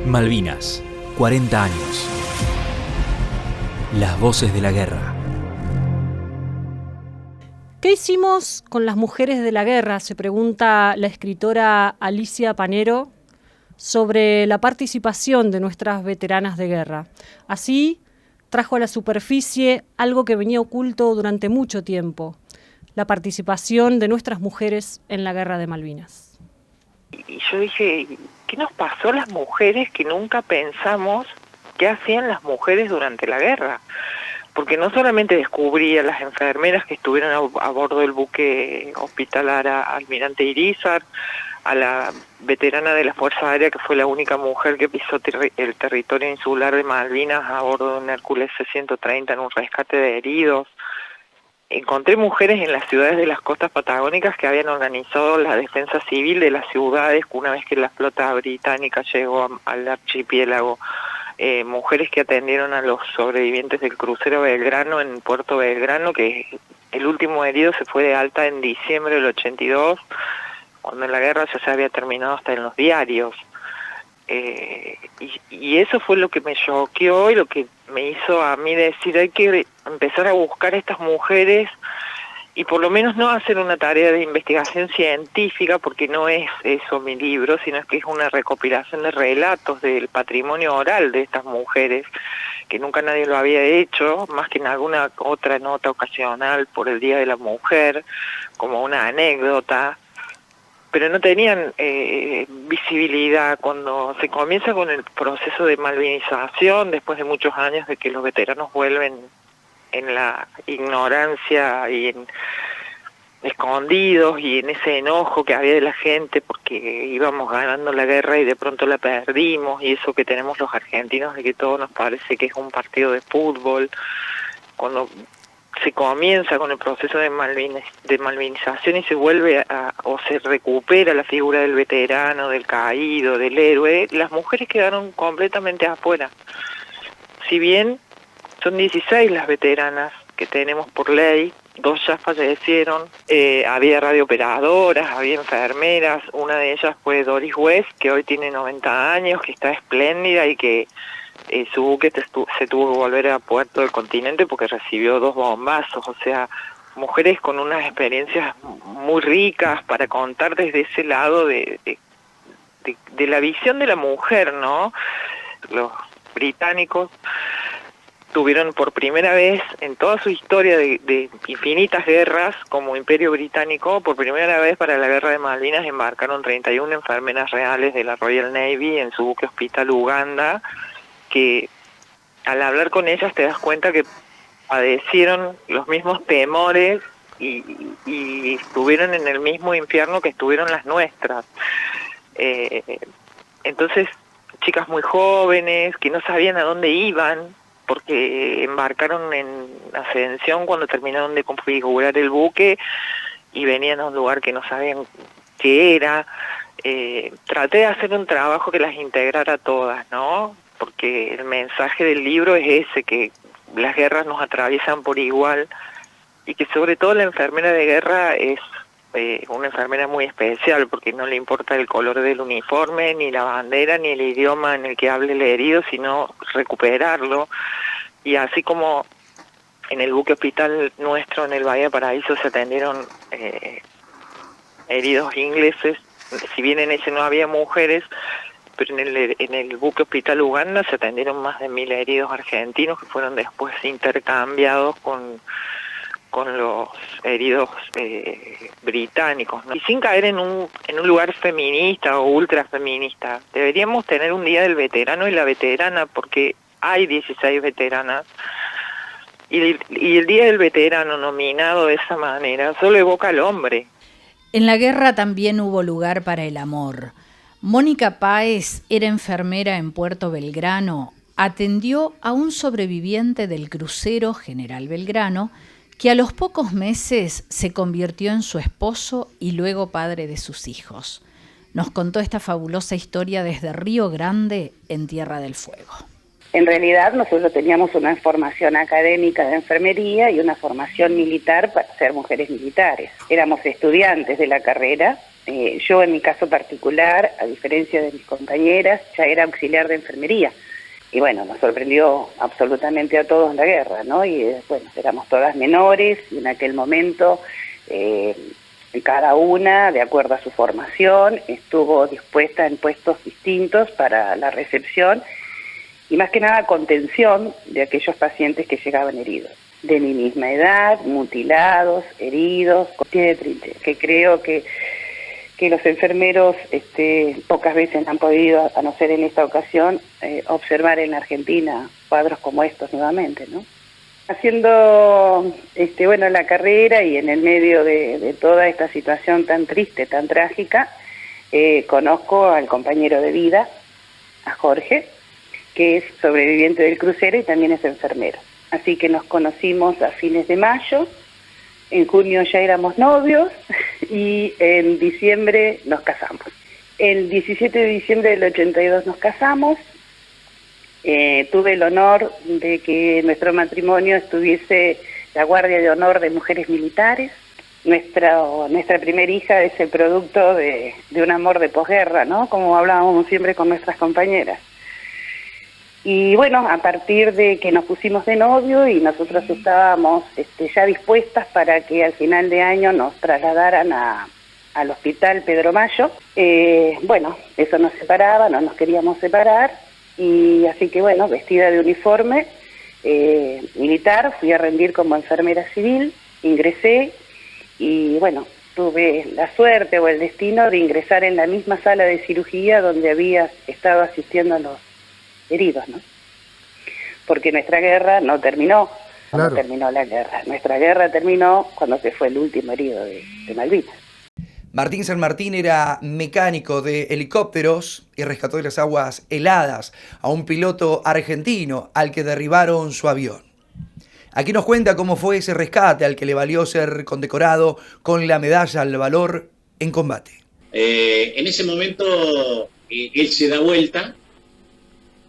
Malvinas, 40 años. Las voces de la guerra. ¿Qué hicimos con las mujeres de la guerra?, se pregunta la escritora Alicia Panero sobre la participación de nuestras veteranas de guerra. Así, trajo a la superficie algo que venía oculto durante mucho tiempo: la participación de nuestras mujeres en la Guerra de Malvinas. Y yo dije, ¿qué nos pasó a las mujeres que nunca pensamos qué hacían las mujeres durante la guerra? Porque no solamente descubrí a las enfermeras que estuvieron a bordo del buque Hospital Almirante Irízar, a la veterana de la Fuerza Aérea que fue la única mujer que pisó el territorio insular de Malvinas a bordo de un Hércules C-130 en un rescate de heridos. Encontré mujeres en las ciudades de las costas patagónicas que habían organizado la defensa civil de las ciudades una vez que la flota británica llegó al archipiélago. Mujeres que atendieron a los sobrevivientes del crucero Belgrano en Puerto Belgrano, que el último herido se fue de alta en diciembre del 82, cuando la guerra ya se había terminado hasta en los diarios. Y eso fue lo que me choqueó y lo que me hizo a mí decir, hay que empezar a buscar a estas mujeres y por lo menos no hacer una tarea de investigación científica, porque no es eso mi libro, sino que es una recopilación de relatos del patrimonio oral de estas mujeres, que nunca nadie lo había hecho, más que en alguna otra nota ocasional por el Día de la Mujer, como una anécdota, pero no tenían visibilidad. Cuando se comienza con el proceso de malvinización, después de muchos años de que los veteranos vuelven en la ignorancia y en escondidos y en ese enojo que había de la gente porque íbamos ganando la guerra y de pronto la perdimos, y eso que tenemos los argentinos de que todo nos parece que es un partido de fútbol. Cuando se comienza con el proceso de malvinización y se vuelve o se recupera la figura del veterano, del caído, del héroe, las mujeres quedaron completamente afuera. Si bien son 16 las veteranas que tenemos por ley, 2 ya fallecieron, había radiooperadoras, había enfermeras, una de ellas fue Doris West, que hoy tiene 90 años, que está espléndida y que su buque se tuvo que volver a Puerto del Continente porque recibió 2 bombazos. O sea, mujeres con unas experiencias muy ricas para contar desde ese lado de la visión de la mujer, ¿no? Los británicos tuvieron por primera vez en toda su historia de infinitas guerras como Imperio Británico, por primera vez para la Guerra de Malvinas embarcaron 31 enfermeras reales de la Royal Navy en su buque Hospital Uganda, que al hablar con ellas te das cuenta que padecieron los mismos temores y estuvieron en el mismo infierno que estuvieron las nuestras. Entonces, chicas muy jóvenes que no sabían a dónde iban, porque embarcaron en Ascensión cuando terminaron de configurar el buque y venían a un lugar que no sabían qué era. Traté de hacer un trabajo que las integrara a todas, ¿no? Porque el mensaje del libro es ese, que las guerras nos atraviesan por igual y que sobre todo la enfermera de guerra es una enfermera muy especial, porque no le importa el color del uniforme, ni la bandera, ni el idioma en el que hable el herido, sino recuperarlo. Y así como en el buque hospital nuestro en el Bahía Paraíso se atendieron heridos ingleses, si bien en ese no había mujeres, pero en el buque hospital Uganda se atendieron más de 1000 heridos argentinos que fueron después intercambiados con los heridos británicos, ¿no? Y sin caer en un lugar feminista o ultra feminista, deberíamos tener un día del veterano y la veterana, porque hay 16 veteranas, y el día del veterano nominado de esa manera solo evoca al hombre. En la guerra también hubo lugar para el amor. Mónica Páez era enfermera en Puerto Belgrano, atendió a un sobreviviente del crucero General Belgrano, que a los pocos meses se convirtió en su esposo y luego padre de sus hijos. Nos contó esta fabulosa historia desde Río Grande, en Tierra del Fuego. En realidad nosotros teníamos una formación académica de enfermería y una formación militar para ser mujeres militares. Éramos estudiantes de la carrera Yo en mi caso particular, a diferencia de mis compañeras, ya era auxiliar de enfermería. Y bueno, nos sorprendió absolutamente a todos la guerra, ¿no? Y bueno, éramos todas menores y en aquel momento cada una, de acuerdo a su formación, estuvo dispuesta en puestos distintos para la recepción y más que nada contención de aquellos pacientes que llegaban heridos, de mi misma edad, mutilados, heridos, con pie de trinchera, que creo que los enfermeros pocas veces han podido, a no ser en esta ocasión, observar en Argentina cuadros como estos nuevamente, ¿no? Haciendo la carrera y en el medio de toda esta situación tan triste, tan trágica, conozco al compañero de vida, a Jorge, que es sobreviviente del crucero y también es enfermero. Así que nos conocimos a fines de mayo, en junio ya éramos novios y en diciembre nos casamos. El 17 de diciembre del 82 nos casamos. Tuve el honor de que en nuestro matrimonio estuviese la Guardia de Honor de Mujeres Militares. Nuestra primera hija es el producto de un amor de posguerra, ¿no? Como hablábamos siempre con nuestras compañeras. Y bueno, a partir de que nos pusimos de novio y nosotros estábamos ya dispuestas para que al final de año nos trasladaran al hospital Pedro Mayo, eso nos separaba, no nos queríamos separar, y así que bueno, vestida de uniforme militar, fui a rendir como enfermera civil, ingresé y bueno, tuve la suerte o el destino de ingresar en la misma sala de cirugía donde había estado asistiendo a los heridos, ¿no? Porque nuestra guerra no terminó, Claro. no terminó la guerra. Nuestra guerra terminó cuando se fue el último herido de Malvinas. Martín San Martín era mecánico de helicópteros y rescató de las aguas heladas a un piloto argentino al que derribaron su avión. Aquí nos cuenta cómo fue ese rescate al que le valió ser condecorado con la medalla al valor en combate. En ese momento él se da vuelta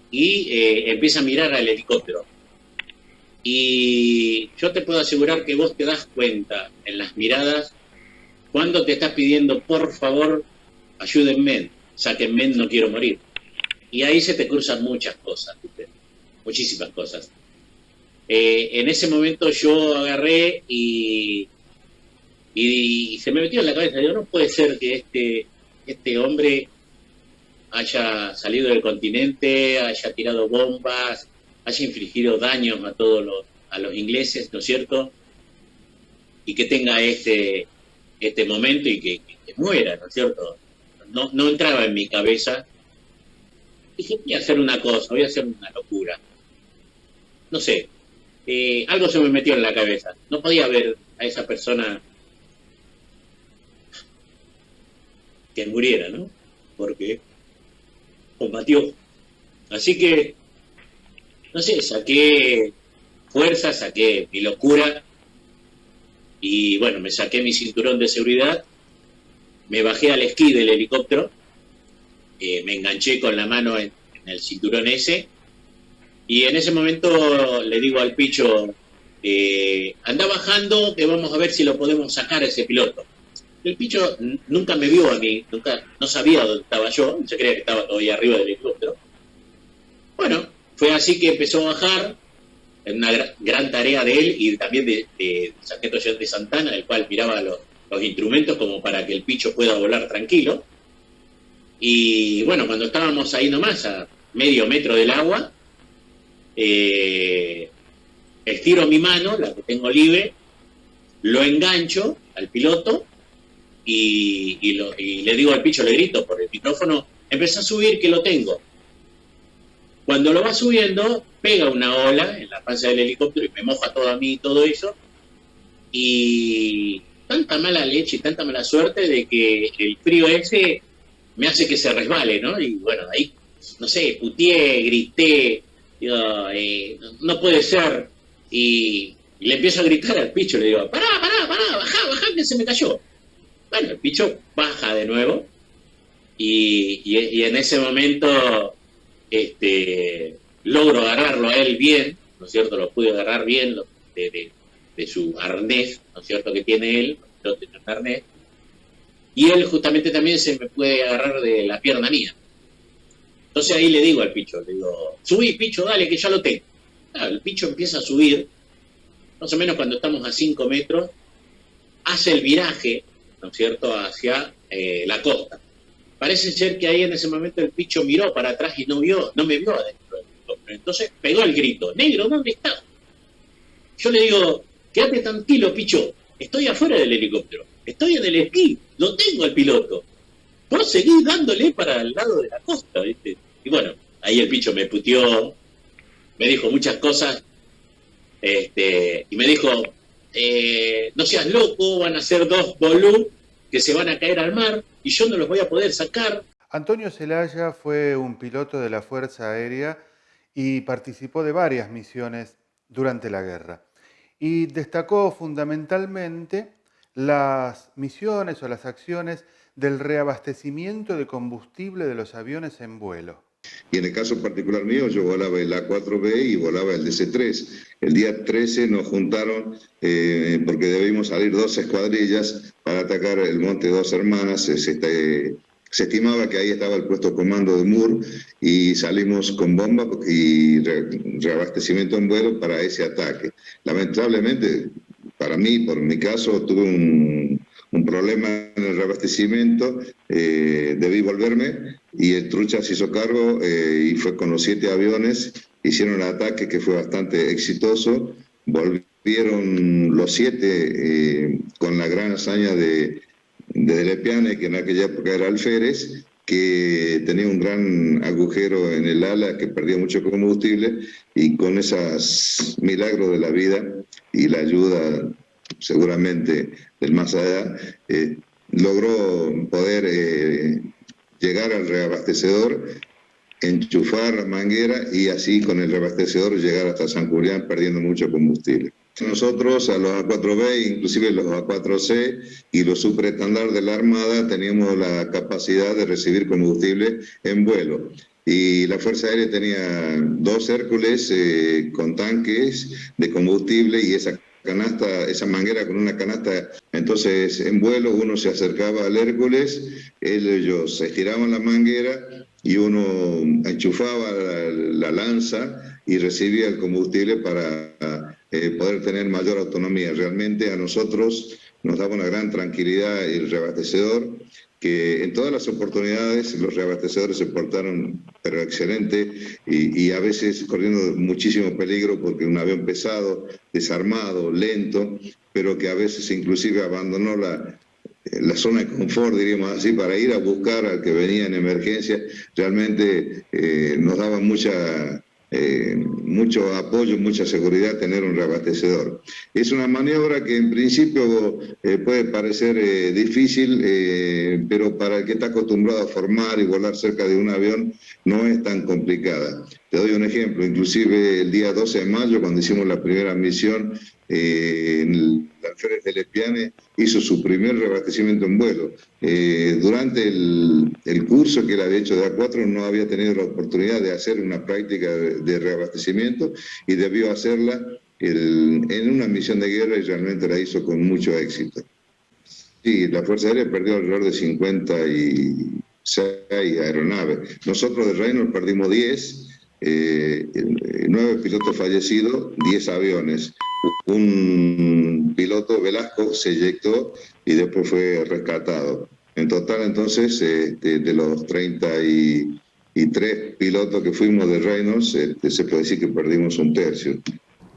y empieza a mirar al helicóptero. Y yo te puedo asegurar que vos te das cuenta en las miradas cuando te estás pidiendo, por favor, ayúdenme, sáquenme, no quiero morir. Y ahí se te cruzan muchas cosas, ¿viste? Muchísimas cosas. En ese momento yo agarré y se me metió en la cabeza, digo, no puede ser que este hombre haya salido del continente, haya tirado bombas, haya infligido daños a los ingleses, ¿no es cierto? Y que tenga este momento y que muera, ¿no es cierto? No entraba en mi cabeza. Dije, voy a hacer una cosa, voy a hacer una locura. No sé, algo se me metió en la cabeza. No podía ver a esa persona que muriera, ¿no? Porque combatió. Así que, no sé, saqué fuerza, saqué mi locura y bueno, me saqué mi cinturón de seguridad, me bajé al esquí del helicóptero, me enganché con la mano en el cinturón ese y en ese momento le digo al Picho, anda bajando que vamos a ver si lo podemos sacar a ese piloto. El Picho nunca me vio a mí, no sabía dónde estaba yo, se creía que estaba todavía arriba del helicóptero. Bueno, fue así que empezó a bajar, en una gran tarea de él y también de Sargento de Santana, el cual miraba los instrumentos como para que el Picho pueda volar tranquilo. Y bueno, cuando estábamos ahí nomás, a medio metro del agua, estiro mi mano, la que tengo libre, lo engancho al piloto y le digo al Picho, le grito por el micrófono, empecé a subir que lo tengo. Cuando lo va subiendo, pega una ola en la panza del helicóptero y me moja todo a mí y todo eso. Y tanta mala leche y tanta mala suerte de que el frío ese me hace que se resbale, ¿no? Y bueno, ahí, no sé, puteé, grité, digo, no puede ser. Y le empiezo a gritar al Picho, le digo, pará, bajá, que se me cayó. Bueno, el Picho baja de nuevo y en ese momento logro agarrarlo a él bien, ¿no es cierto? Lo pude agarrar bien de su arnés, ¿no es cierto? Que tiene él, yo tengo un arnés. y él justamente también se me puede agarrar de la pierna mía. Entonces ahí le digo al Picho, le digo, subí, Picho, dale, que ya lo tengo. Claro, el Picho empieza a subir, más o menos cuando estamos a 5 metros, hace el viraje, ¿no es cierto?, hacia la costa. Parece ser que ahí en ese momento el Picho miró para atrás y no me vio adentro del helicóptero. Entonces pegó el grito, negro, ¿dónde estás? Yo le digo, quédate tranquilo, Picho, estoy afuera del helicóptero, estoy en el esquí, lo tengo al piloto. Vos seguís dándole para el lado de la costa, ¿viste? Y bueno, ahí el Picho me puteó, me dijo muchas cosas, y me dijo, no seas loco, van a ser 2 bolú que se van a caer al mar y yo no los voy a poder sacar. Antonio Zelaya fue un piloto de la Fuerza Aérea y participó de varias misiones durante la guerra. Y destacó fundamentalmente las misiones o las acciones del reabastecimiento de combustible de los aviones en vuelo. Y en el caso particular mío, yo volaba el A4B y volaba el DC-3. El día 13 nos juntaron porque debimos salir 2 escuadrillas para atacar el Monte Dos Hermanas. Se estimaba que ahí estaba el puesto comando de Moore y salimos con bomba y reabastecimiento en vuelo para ese ataque. Lamentablemente, para mí, por mi caso, tuve un problema en el reabastecimiento, debí volverme y el Trucha se hizo cargo y fue con los 7 aviones, hicieron el ataque que fue bastante exitoso, volvieron los 7 con la gran hazaña de Lepiane, que en aquella época era alférez, que tenía un gran agujero en el ala, que perdía mucho combustible, y con esos milagros de la vida y la ayuda seguramente del más allá, logró poder llegar al reabastecedor, enchufar la manguera y así con el reabastecedor llegar hasta San Julián perdiendo mucho combustible. Nosotros a los A4B, inclusive los A4C y los superestandar de la Armada teníamos la capacidad de recibir combustible en vuelo. Y la Fuerza Aérea tenía 2 Hércules con tanques de combustible y esa canasta, esa manguera con una canasta. Entonces en vuelo uno se acercaba al Hércules, ellos estiraban la manguera y uno enchufaba la lanza y recibía el combustible para poder tener mayor autonomía. Realmente a nosotros nos daba una gran tranquilidad el reabastecedor, que en todas las oportunidades los reabastecedores se portaron pero excelente y a veces corriendo muchísimo peligro porque un avión pesado, desarmado, lento, pero que a veces inclusive abandonó la zona de confort, diríamos así, para ir a buscar al que venía en emergencia. Realmente nos daba mucho apoyo, mucha seguridad tener un reabastecedor. Es una maniobra que en principio puede parecer difícil, pero para el que está acostumbrado a formar y volar cerca de un avión no es tan complicada. Te doy un ejemplo, inclusive el día 12 de mayo, cuando hicimos la primera misión, el alférez de Lepiane hizo su primer reabastecimiento en vuelo. Durante el curso que él había hecho de A4 no había tenido la oportunidad de hacer una práctica de reabastecimiento y debió hacerla en una misión de guerra y realmente la hizo con mucho éxito. Sí, la Fuerza Aérea perdió alrededor de 56 aeronaves. Nosotros de Reynolds perdimos 10, 9 pilotos fallecidos, 10 aviones. Un piloto, Velasco, se eyectó y después fue rescatado. En total, entonces, de los 33 pilotos que fuimos de Reynolds, se puede decir que perdimos un tercio.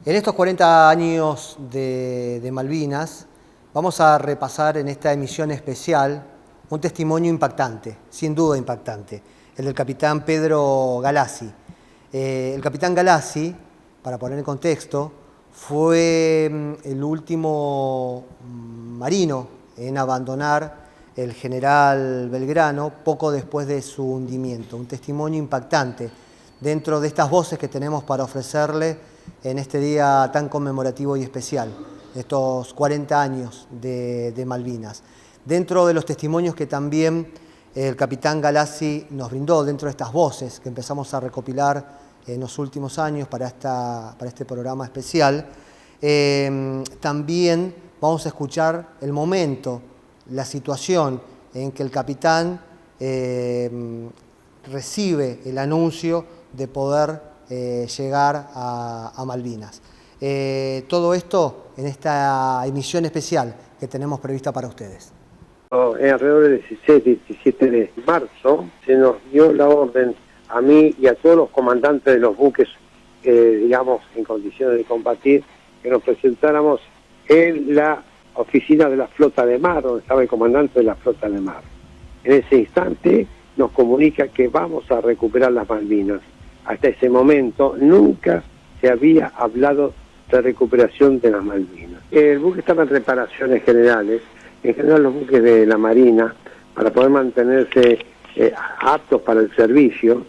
En estos 40 años de Malvinas, vamos a repasar en esta emisión especial un testimonio impactante, sin duda impactante, el del capitán Pedro Galassi. El capitán Galassi, para poner en contexto, fue el último marino en abandonar el general Belgrano poco después de su hundimiento. Un testimonio impactante dentro de estas voces que tenemos para ofrecerle en este día tan conmemorativo y especial, estos 40 años de Malvinas. Dentro de los testimonios que también el capitán Galassi nos brindó, dentro de estas voces que empezamos a recopilar en los últimos años para este programa especial, también vamos a escuchar el momento, la situación en que el capitán recibe el anuncio de poder llegar a Malvinas. Todo esto en esta emisión especial que tenemos prevista para ustedes. Alrededor del 16-17 de marzo se nos dio la orden a mí y a todos los comandantes de los buques, digamos, en condiciones de combatir, que nos presentáramos en la oficina de la flota de mar, donde estaba el comandante de la flota de mar. En ese instante nos comunica que vamos a recuperar las Malvinas. Hasta ese momento nunca se había hablado de recuperación de las Malvinas. El buque estaba en reparaciones generales. En general los buques de la Marina, para poder mantenerse aptos para el servicio,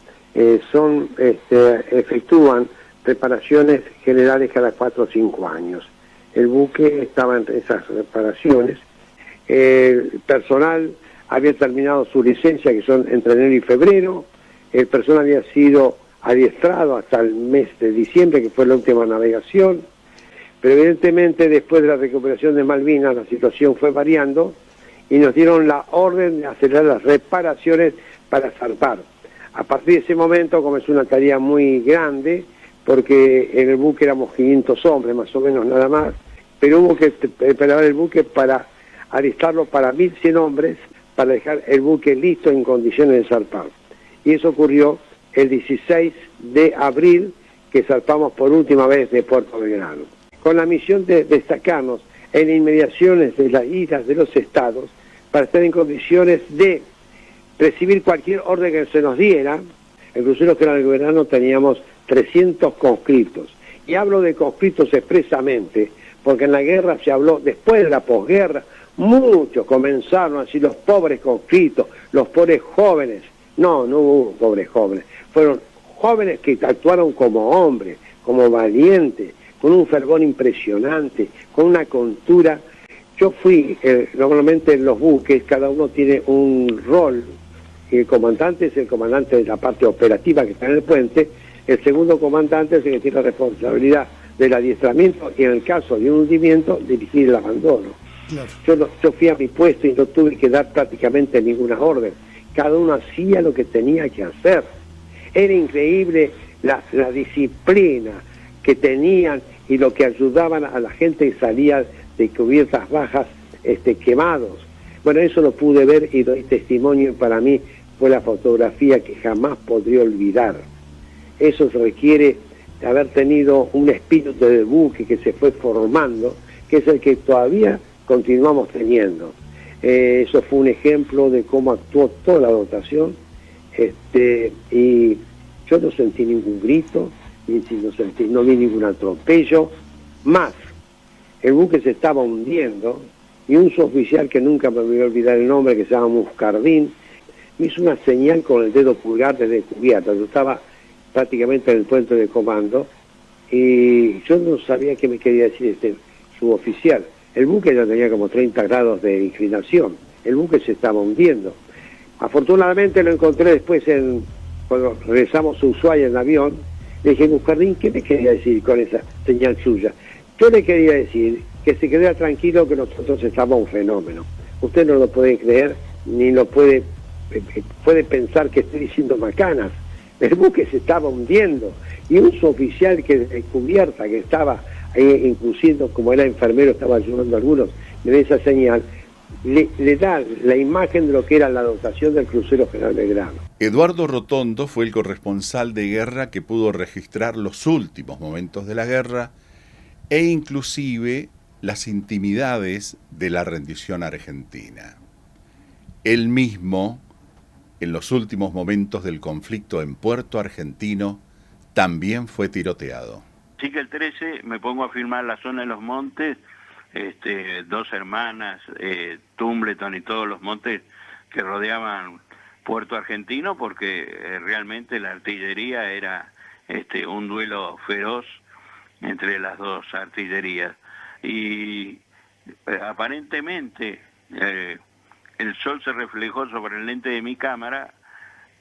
efectúan reparaciones generales cada 4 o 5 años. El buque estaba en esas reparaciones. El personal había terminado su licencia, que son entre enero y febrero. El personal había sido adiestrado hasta el mes de diciembre, que fue la última navegación. Pero evidentemente después de la recuperación de Malvinas la situación fue variando y nos dieron la orden de acelerar las reparaciones para zarpar. A partir de ese momento comenzó una tarea muy grande, porque en el buque éramos 500 hombres más o menos nada más, pero hubo que preparar el buque para alistarlo para 1100 hombres, para dejar el buque listo en condiciones de zarpar. Y eso ocurrió el 16 de abril, que zarpamos por última vez de Puerto Belgrano, con la misión de destacarnos en inmediaciones de las islas de los estados para estar en condiciones de recibir cualquier orden que se nos diera. El crucero General Belgrano teníamos 300 conscriptos, y hablo de conscriptos expresamente porque en la guerra se habló, después de la posguerra, muchos comenzaron así, los pobres conscriptos, los pobres jóvenes. No hubo pobres jóvenes, fueron jóvenes que actuaron como hombres, como valientes, con un fervor impresionante, con una cultura. Yo fui, normalmente en los buques, cada uno tiene un rol, y el comandante es el comandante de la parte operativa que está en el puente, el segundo comandante es el que tiene la responsabilidad del adiestramiento y en el caso de un hundimiento, dirigir el abandono. Claro. Yo fui a mi puesto y no tuve que dar prácticamente ninguna orden, cada uno hacía lo que tenía que hacer. Era increíble la disciplina que tenían y lo que ayudaban a la gente que salía de cubiertas bajas quemados. Bueno, eso lo pude ver y doy testimonio, y para mí fue la fotografía que jamás podré olvidar. Eso se requiere de haber tenido un espíritu de buque que se fue formando, que es el que todavía continuamos teniendo. Eso fue un ejemplo de cómo actuó toda la dotación, y yo no sentí ningún grito, no vi ningún atropello. Más, el buque se estaba hundiendo y un suboficial que nunca me voy a olvidar el nombre, que se llama Muscardín, me hizo una señal con el dedo pulgar desde cubierta. Yo estaba prácticamente en el puente de comando y yo no sabía qué me quería decir este suboficial. El buque ya tenía como 30 grados de inclinación, el buque se estaba hundiendo. Afortunadamente lo encontré después cuando regresamos a Ushuaia en avión. Le dije, Muscardín, ¿qué me quería decir con esa señal suya? Yo le quería decir que se quedara tranquilo, que nosotros estamos un fenómeno. Usted no lo puede creer, ni lo puede pensar que estoy diciendo macanas. El buque se estaba hundiendo y un suboficial que de cubierta, que estaba ahí, inclusive como era enfermero, estaba ayudando a algunos, me da esa señal, le da la imagen de lo que era la dotación del crucero General Belgrano. Eduardo Rotondo fue el corresponsal de guerra que pudo registrar los últimos momentos de la guerra e inclusive las intimidades de la rendición argentina. Él mismo, en los últimos momentos del conflicto en Puerto Argentino, también fue tiroteado. Sí, que el 13 me pongo a filmar la zona de los montes, Dos Hermanas, Tumbleton y todos los montes que rodeaban Puerto Argentino, porque realmente la artillería era un duelo feroz entre las dos artillerías. Y aparentemente el sol se reflejó sobre el lente de mi cámara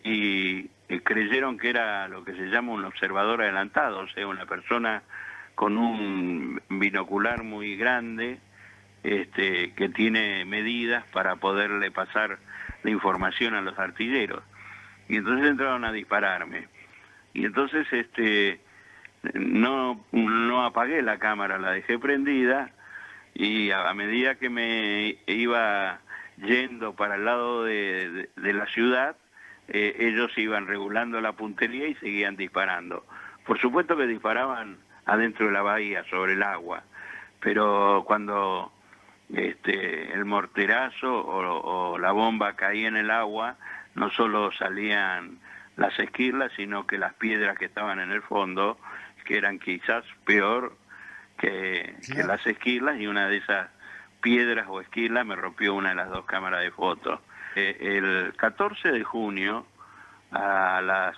y creyeron que era lo que se llama un observador adelantado, o sea, una persona con un binocular muy grande que tiene medidas para poderle pasar de información a los artilleros. Y entonces entraron a dispararme. Y entonces no apagué la cámara, la dejé prendida, y a medida que me iba yendo para el lado de la ciudad, ellos iban regulando la puntería y seguían disparando. Por supuesto que disparaban adentro de la bahía, sobre el agua, pero cuando el morterazo o la bomba caía en el agua, no solo salían las esquirlas, sino que las piedras que estaban en el fondo, que eran quizás peor que las esquirlas, y una de esas piedras o esquirlas me rompió una de las dos cámaras de fotos. El 14 de junio, a las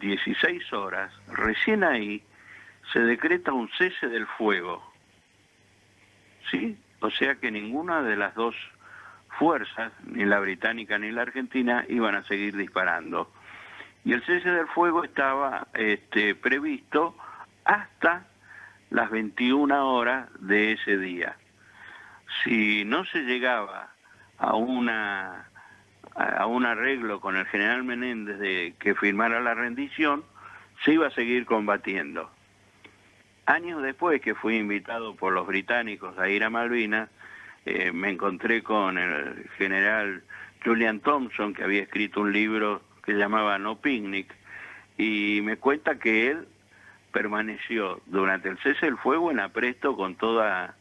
16 horas, recién ahí, se decreta un cese del fuego. ¿Sí? O sea que ninguna de las dos fuerzas, ni la británica ni la argentina, iban a seguir disparando. Y el cese del fuego estaba previsto hasta las 21 horas de ese día. Si no se llegaba a un arreglo con el general Menéndez de que firmara la rendición, se iba a seguir combatiendo. Años después, que fui invitado por los británicos a ir a Malvinas, me encontré con el general Julian Thompson, que había escrito un libro que se llamaba No Picnic, y me cuenta que él permaneció durante el cese del fuego en apresto con toda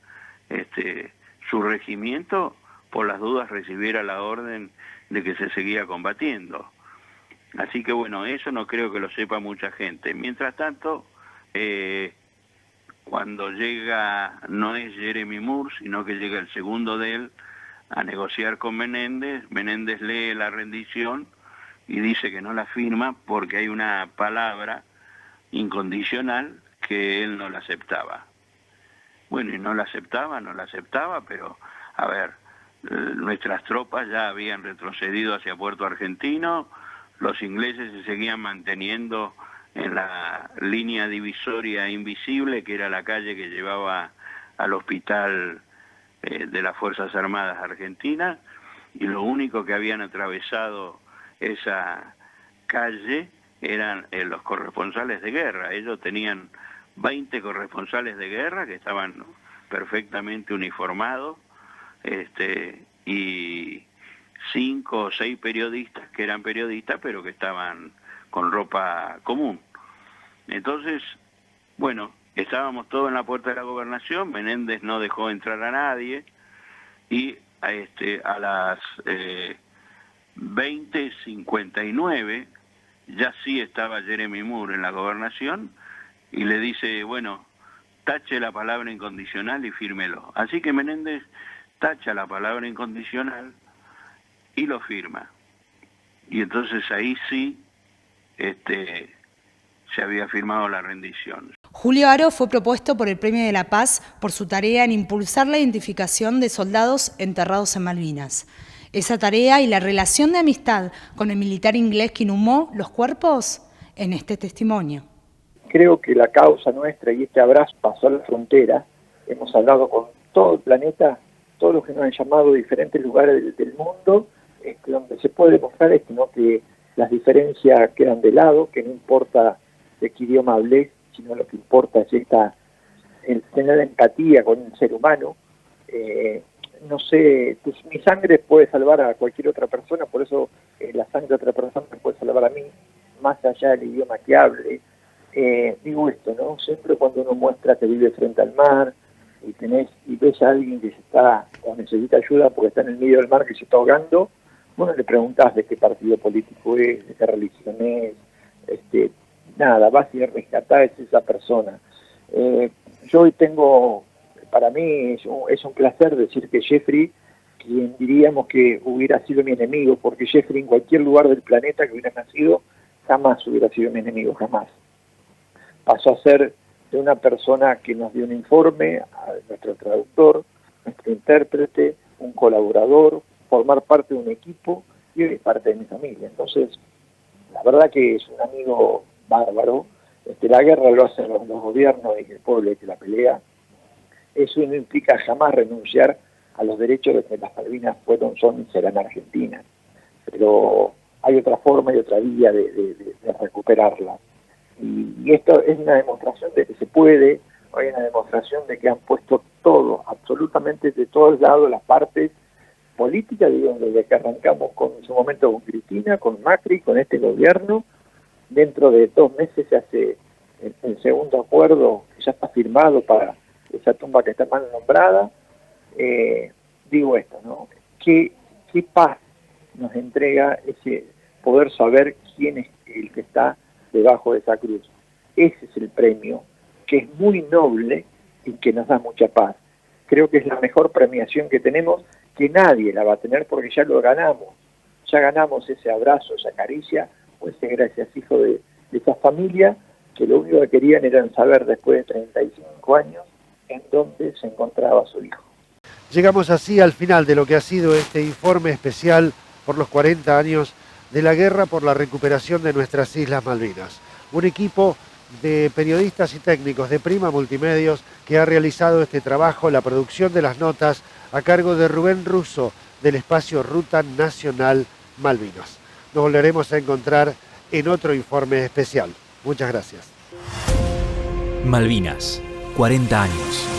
su regimiento, por las dudas recibiera la orden de que se seguía combatiendo. Así que bueno, eso no creo que lo sepa mucha gente. Mientras tanto, cuando llega, no es Jeremy Moore, sino que llega el segundo de él a negociar con Menéndez. Menéndez lee la rendición y dice que no la firma porque hay una palabra incondicional que él no la aceptaba. Bueno, y no la aceptaba, pero, a ver, nuestras tropas ya habían retrocedido hacia Puerto Argentino, los ingleses se seguían manteniendo en la línea divisoria invisible, que era la calle que llevaba al hospital de las Fuerzas Armadas Argentinas, y lo único que habían atravesado esa calle eran los corresponsales de guerra. Ellos tenían 20 corresponsales de guerra que estaban perfectamente uniformados, y 5 o 6 periodistas que eran periodistas pero que estaban con ropa común. Entonces, bueno, estábamos todos en la puerta de la gobernación, Menéndez no dejó entrar a nadie, y a las 20:59 ya sí estaba Jeremy Moore en la gobernación, y le dice, bueno, tache la palabra incondicional y fírmelo. Así que Menéndez tacha la palabra incondicional y lo firma. Y entonces ahí sí se había firmado la rendición. Julio Aro fue propuesto por el Premio de la Paz por su tarea en impulsar la identificación de soldados enterrados en Malvinas. Esa tarea y la relación de amistad con el militar inglés que inhumó los cuerpos en este testimonio. Creo que la causa nuestra y este abrazo pasó a la frontera. Hemos hablado con todo el planeta, todos los que nos han llamado de diferentes lugares del mundo, donde se puede demostrar que las diferencias quedan de lado, que no importa de qué idioma hables, sino lo que importa es el tener empatía con el ser humano. No sé, mi sangre puede salvar a cualquier otra persona, por eso la sangre de otra persona me puede salvar a mí, más allá del idioma que hable. Digo esto, ¿no? Siempre cuando uno muestra que vive frente al mar y ves a alguien que necesita ayuda porque está en el medio del mar, que se está ahogando, bueno, le preguntás de qué partido político es, de qué religión es, nada, vas y rescatás a esa persona. Yo hoy para mí es un placer decir que Jeffrey, quien diríamos que hubiera sido mi enemigo, porque Jeffrey en cualquier lugar del planeta que hubiera nacido, jamás hubiera sido mi enemigo, jamás. Pasó a ser de una persona que nos dio un informe, a nuestro traductor, nuestro intérprete, un colaborador, formar parte de un equipo y hoy es parte de mi familia. Entonces, la verdad que es un amigo bárbaro. La guerra lo hacen los gobiernos y el pueblo que la pelea. Eso no implica jamás renunciar a los derechos de que las Malvinas son y serán argentinas. Pero hay otra forma y otra vía de recuperarlas. Y esto es una demostración de que se puede, hay una demostración de que han puesto todo, absolutamente de todos lados, las partes políticas, digo, desde que arrancamos en su momento con Cristina, con Macri, con este gobierno. Dentro de 2 meses se hace el segundo acuerdo que ya está firmado para esa tumba que está mal nombrada. Digo esto, ¿no? ¿Qué paz nos entrega ese poder saber quién es el que está debajo de esa cruz? Ese es el premio, que es muy noble y que nos da mucha paz. Creo que es la mejor premiación que tenemos, que nadie la va a tener porque ya lo ganamos. Ya ganamos ese abrazo, esa caricia, o ese gracias, hijo de esa familia, que lo único que querían era saber después de 35 años en dónde se encontraba su hijo. Llegamos así al final de lo que ha sido este informe especial por los 40 años de la guerra por la recuperación de nuestras Islas Malvinas. Un equipo de periodistas y técnicos de Prima Multimedios que ha realizado este trabajo, la producción de las notas a cargo de Rubén Russo del espacio Ruta Nacional Malvinas. Nos volveremos a encontrar en otro informe especial. Muchas gracias. Malvinas, 40 años.